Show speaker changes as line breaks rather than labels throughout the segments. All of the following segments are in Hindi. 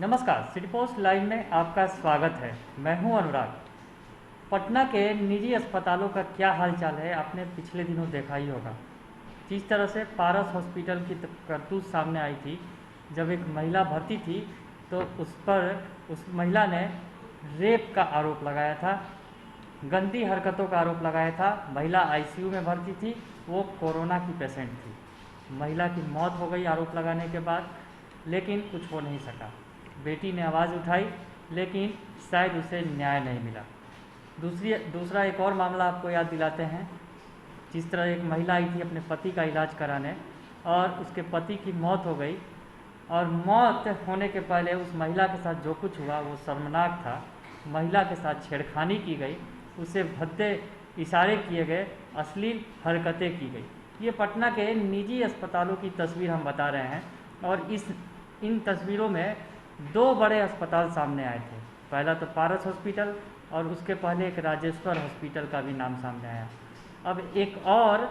नमस्कार, सिटी पोस्ट लाइव में आपका स्वागत है। मैं हूं अनुराग। पटना के निजी अस्पतालों का क्या हालचाल है आपने पिछले दिनों देखा ही होगा। जिस तरह से पारस हॉस्पिटल की करतूत सामने आई थी, जब एक महिला भर्ती थी तो उस महिला ने रेप का आरोप लगाया था, गंदी हरकतों का आरोप लगाया था। महिला आईसीयू में भर्ती थी, वो कोरोना की पेशेंट थी। महिला की मौत हो गई आरोप लगाने के बाद, लेकिन कुछ हो नहीं सका। बेटी ने आवाज़ उठाई, लेकिन शायद उसे न्याय नहीं मिला। दूसरा एक और मामला आपको याद दिलाते हैं। जिस तरह एक महिला आई थी अपने पति का इलाज कराने और उसके पति की मौत हो गई, और मौत होने के पहले उस महिला के साथ जो कुछ हुआ वो शर्मनाक था। महिला के साथ छेड़खानी की गई, उसे भद्दे इशारे किए गए, अश्लील हरकतें की गई। ये पटना के निजी अस्पतालों की तस्वीर हम बता रहे हैं, और इन तस्वीरों में दो बड़े अस्पताल सामने आए थे। पहला तो पारस हॉस्पिटल, और उसके पहले एक राजेश्वर हॉस्पिटल का भी नाम सामने आया। अब एक और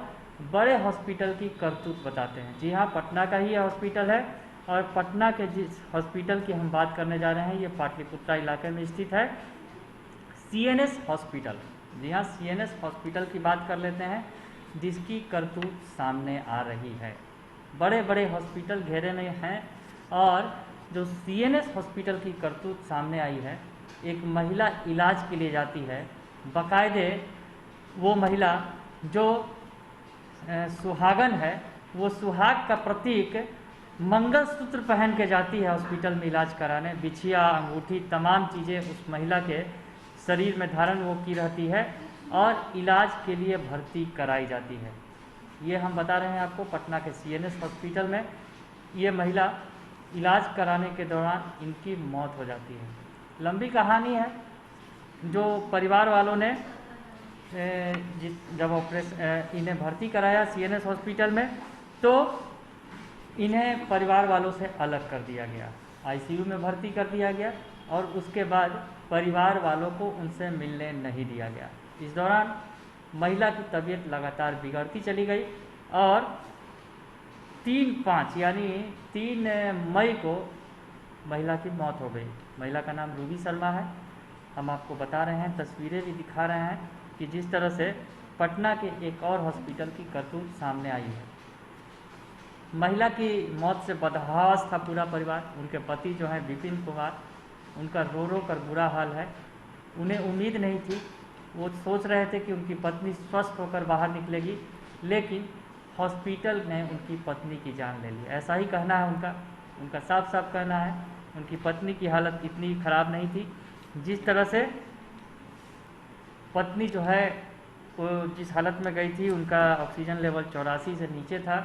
बड़े हॉस्पिटल की करतूत बताते हैं। जी हाँ, पटना का ही हॉस्पिटल है, और पटना के जिस हॉस्पिटल की हम बात करने जा रहे हैं ये पाटलिपुत्रा इलाके में स्थित है, सीएनएस हॉस्पिटल। जी हाँ, सीएनएस हॉस्पिटल की बात कर लेते हैं, जिसकी करतूत सामने आ रही है। बड़े बड़े हॉस्पिटल घेरे में हैं, और जो सीएनएस हॉस्पिटल की करतूत सामने आई है, एक महिला इलाज के लिए जाती है। बाकायदे वो महिला जो सुहागन है, वो सुहाग का प्रतीक मंगलसूत्र पहन के जाती है हॉस्पिटल में इलाज कराने। बिछिया, अंगूठी, तमाम चीज़ें उस महिला के शरीर में धारण वो की रहती है, और इलाज के लिए भर्ती कराई जाती है। ये हम बता रहे हैं आपको, पटना के सीएनएस हॉस्पिटल में ये महिला इलाज कराने के दौरान इनकी मौत हो जाती है। लंबी कहानी है। जो परिवार वालों ने जब इन्हें भर्ती कराया सीएनएस हॉस्पिटल में, तो इन्हें परिवार वालों से अलग कर दिया गया, आईसीयू में भर्ती कर दिया गया, और उसके बाद परिवार वालों को उनसे मिलने नहीं दिया गया। इस दौरान महिला की तबीयत लगातार बिगड़ती चली गई, और 3/5 यानी 3 मई को महिला की मौत हो गई। महिला का नाम रूबी शर्मा है। हम आपको बता रहे हैं, तस्वीरें भी दिखा रहे हैं कि जिस तरह से पटना के एक और हॉस्पिटल की करतूत सामने आई है। महिला की मौत से बदहवास था पूरा परिवार। उनके पति जो हैं विपिन कुमार, उनका रो रो कर बुरा हाल है। उन्हें उम्मीद नहीं थी, वो सोच रहे थे कि उनकी पत्नी स्वस्थ होकर बाहर निकलेगी, लेकिन हॉस्पिटल ने उनकी पत्नी की जान ले ली। ऐसा ही कहना है उनका साफ साफ कहना है। उनकी पत्नी की हालत इतनी ख़राब नहीं थी। जिस तरह से पत्नी जो है वो जिस हालत में गई थी, उनका ऑक्सीजन लेवल 84 से नीचे था,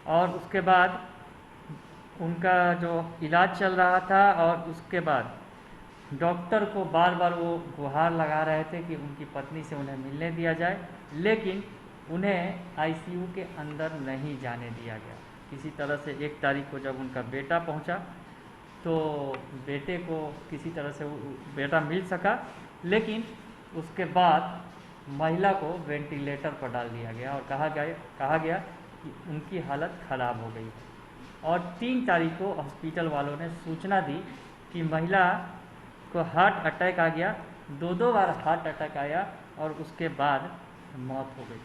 और उसके बाद उनका जो इलाज चल रहा था, और उसके बाद डॉक्टर को बार बार वो गुहार लगा रहे थे कि उनकी पत्नी से उन्हें मिलने दिया जाए, लेकिन उन्हें आईसीयू के अंदर नहीं जाने दिया गया। किसी तरह से 1 तारीख को जब उनका बेटा पहुंचा, तो बेटे को किसी तरह से बेटा मिल सका, लेकिन उसके बाद महिला को वेंटिलेटर पर डाल दिया गया, और कहा गया कि उनकी हालत ख़राब हो गई। और 3 तारीख को हॉस्पिटल वालों ने सूचना दी कि महिला को हार्ट अटैक आ गया। 2 बार हार्ट अटैक आया, और उसके बाद मौत हो गई।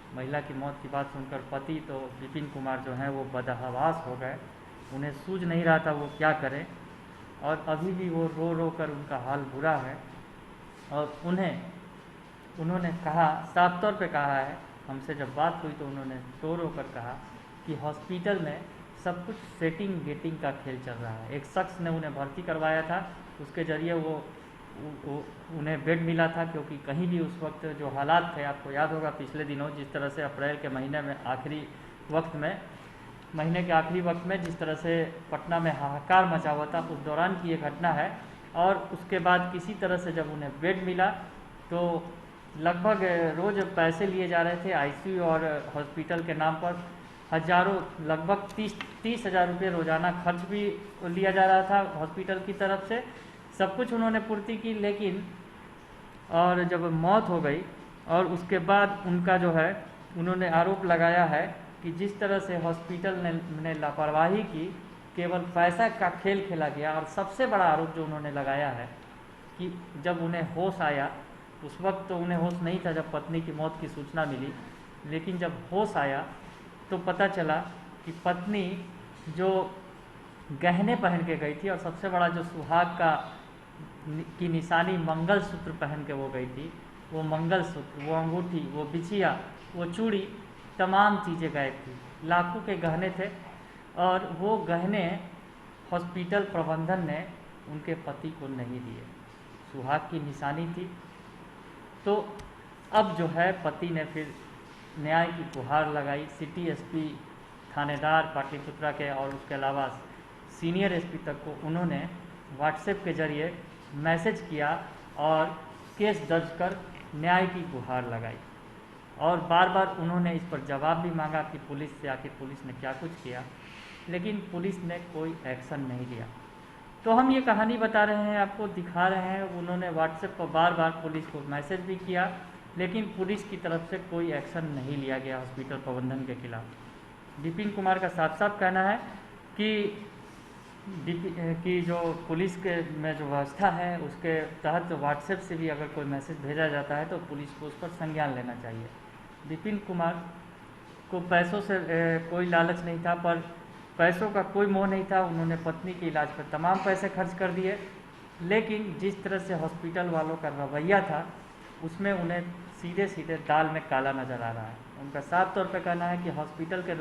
महिला की मौत की बात सुनकर पति तो विपिन कुमार जो हैं वो बदहवास हो गए। उन्हें सूझ नहीं रहा था वो क्या करें, और अभी भी वो रो रो कर उनका हाल बुरा है। और उन्होंने कहा, साफ तौर पे कहा है, हमसे जब बात हुई तो उन्होंने रो रो कर कहा कि हॉस्पिटल में सब कुछ सेटिंग गेटिंग का खेल चल रहा है। एक शख्स ने उन्हें भर्ती करवाया था, उसके ज़रिए उन्हें बेड मिला था, क्योंकि कहीं भी उस वक्त जो हालात थे, आपको याद होगा पिछले दिनों जिस तरह से अप्रैल के महीने में महीने के आखिरी वक्त में जिस तरह से पटना में हाहाकार मचा हुआ था, उस दौरान की ये घटना है। और उसके बाद किसी तरह से जब उन्हें बेड मिला, तो लगभग रोज़ पैसे लिए जा रहे थे आईसीयू और हॉस्पिटल के नाम पर। हज़ारों, लगभग 30 हज़ार रुपये रोज़ाना खर्च भी लिया जा रहा था हॉस्पिटल की तरफ से। सब कुछ उन्होंने पूर्ति की, लेकिन और जब मौत हो गई, और उसके बाद उनका जो है, उन्होंने आरोप लगाया है कि जिस तरह से हॉस्पिटल ने लापरवाही की केवल पैसा का खेल खेला गया। और सबसे बड़ा आरोप जो उन्होंने लगाया है कि जब उन्हें होश आया, उस वक्त तो उन्हें होश नहीं था जब पत्नी की मौत की सूचना मिली, लेकिन जब होश आया तो पता चला कि पत्नी जो गहने पहन के गई थी और सबसे बड़ा जो सुहाग की निशानी मंगलसूत्र पहन के वो गई थी, वो मंगलसूत्र, वो अंगूठी, वो बिछिया, वो चूड़ी, तमाम चीज़ें गायब थी। लाखों के गहने थे और वो गहने हॉस्पिटल प्रबंधन ने उनके पति को नहीं दिए। सुहाग की निशानी थी। तो अब जो है पति ने फिर न्याय की गुहार लगाई। सिटी एसपी थानेदार पाटलिपुत्रा के और उसके अलावा सीनियर एसपी तक को उन्होंने व्हाट्सएप के जरिए मैसेज किया और केस दर्ज कर न्याय की गुहार लगाई। और बार बार उन्होंने इस पर जवाब भी मांगा कि पुलिस से, आखिर पुलिस ने क्या कुछ किया, लेकिन पुलिस ने कोई एक्शन नहीं लिया। तो हम ये कहानी बता रहे हैं, आपको दिखा रहे हैं। उन्होंने व्हाट्सएप पर बार बार पुलिस को मैसेज भी किया, लेकिन पुलिस की तरफ से कोई एक्शन नहीं लिया गया हॉस्पिटल प्रबंधन के खिलाफ। विपिन कुमार का साफ साफ कहना है कि जो पुलिस के में जो व्यवस्था है उसके तहत व्हाट्सएप से भी अगर कोई मैसेज भेजा जाता है तो पुलिस को उस पर संज्ञान लेना चाहिए। विपिन कुमार को पैसों से कोई लालच नहीं था, पर पैसों का कोई मोह नहीं था। उन्होंने पत्नी के इलाज पर तमाम पैसे खर्च कर दिए, लेकिन जिस तरह से हॉस्पिटल वालों का रवैया था उसमें उन्हें सीधे सीधे दाल में काला नज़र आ रहा है। उनका साफ तौर पर कहना है कि हॉस्पिटल के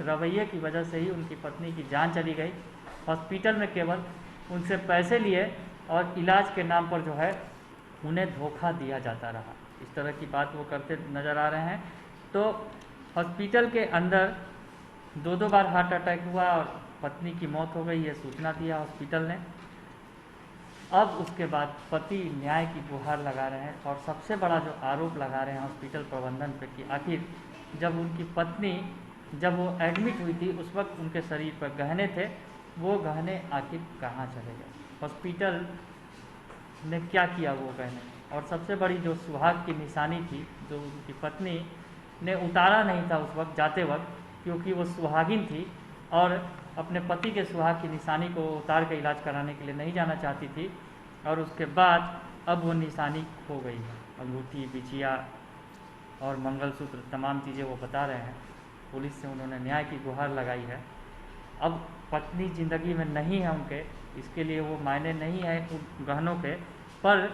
रवैये की वजह से ही उनकी पत्नी की जान चली गई। हॉस्पिटल में केवल उनसे पैसे लिए और इलाज के नाम पर जो है उन्हें धोखा दिया जाता रहा। इस तरह की बात वो करते नज़र आ रहे हैं। तो हॉस्पिटल के अंदर दो बार हार्ट अटैक हुआ और पत्नी की मौत हो गई, ये सूचना दिया हॉस्पिटल ने। अब उसके बाद पति न्याय की गुहार लगा रहे हैं और सबसे बड़ा जो आरोप लगा रहे हैं हॉस्पिटल प्रबंधन पे कि आखिर जब उनकी पत्नी जब वो एडमिट हुई थी उस वक्त उनके शरीर पर गहने थे, वो गहने आखिर कहाँ चले गए, हॉस्पिटल ने क्या किया वो गहने। और सबसे बड़ी जो सुहाग की निशानी थी जो उनकी पत्नी ने उतारा नहीं था उस वक्त जाते वक्त, क्योंकि वो सुहागिन थी और अपने पति के सुहाग की निशानी को उतार के इलाज कराने के लिए नहीं जाना चाहती थी। और उसके बाद अब वो निशानी खो गई है। अंगूठी, बिछिया और मंगलसूत्र तमाम चीज़ें वो बता रहे हैं। पुलिस से उन्होंने न्याय की गुहार लगाई है। अब पत्नी ज़िंदगी में नहीं है उनके, इसके लिए वो मायने नहीं है उन गहनों के, पर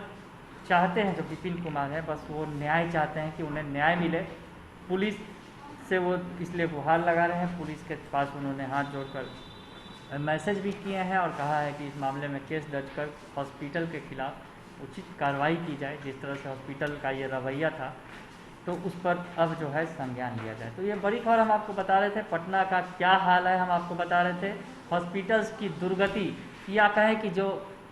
चाहते हैं जो विपिन कुमार है बस वो न्याय चाहते हैं कि उन्हें न्याय मिले। पुलिस से वो इसलिए गुहार लगा रहे हैं। पुलिस के पास उन्होंने हाथ जोड़कर मैसेज भी किए हैं और कहा है कि इस मामले में केस दर्ज कर हॉस्पिटल के खिलाफ उचित कार्रवाई की जाए। जिस तरह से हॉस्पिटल का ये रवैया था तो उस पर अब जो है संज्ञान लिया जाए। तो ये बड़ी खबर हम आपको बता रहे थे। पटना का क्या हाल है हम आपको बता रहे थे। हॉस्पिटल्स की दुर्गति या कहें कि जो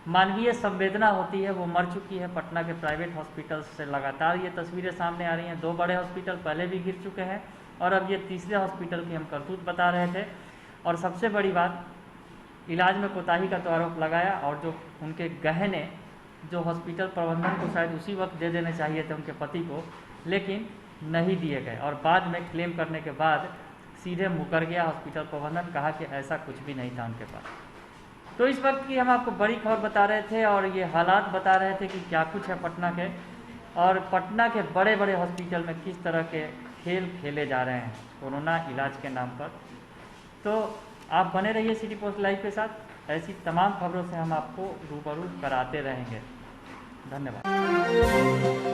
मानवीय संवेदना होती है वो मर चुकी है। पटना के प्राइवेट हॉस्पिटल्स से लगातार ये तस्वीरें सामने आ रही हैं। 2 बड़े हॉस्पिटल पहले भी गिर चुके हैं और अब ये तीसरे हॉस्पिटल की हम करतूत बता रहे थे। और सबसे बड़ी बात, इलाज में कोताही का तो आरोप लगाया और जो उनके गहने जो हॉस्पिटल प्रबंधन को शायद उसी वक्त दे देने चाहिए थे उनके पति को, लेकिन नहीं दिए गए और बाद में क्लेम करने के बाद सीधे मुकर गया हॉस्पिटल प्रबंधन। कहा कि ऐसा कुछ भी नहीं था उनके पास। तो इस वक्त की हम आपको बड़ी खबर बता रहे थे और ये हालात बता रहे थे कि क्या कुछ है पटना के, और पटना के बड़े बड़े हॉस्पिटल में किस तरह के खेल खेले जा रहे हैं कोरोना इलाज के नाम पर। तो आप बने रहिए सिटी पोस्ट लाइव के साथ। ऐसी तमाम खबरों से हम आपको रूबरू कराते रहेंगे। धन्यवाद।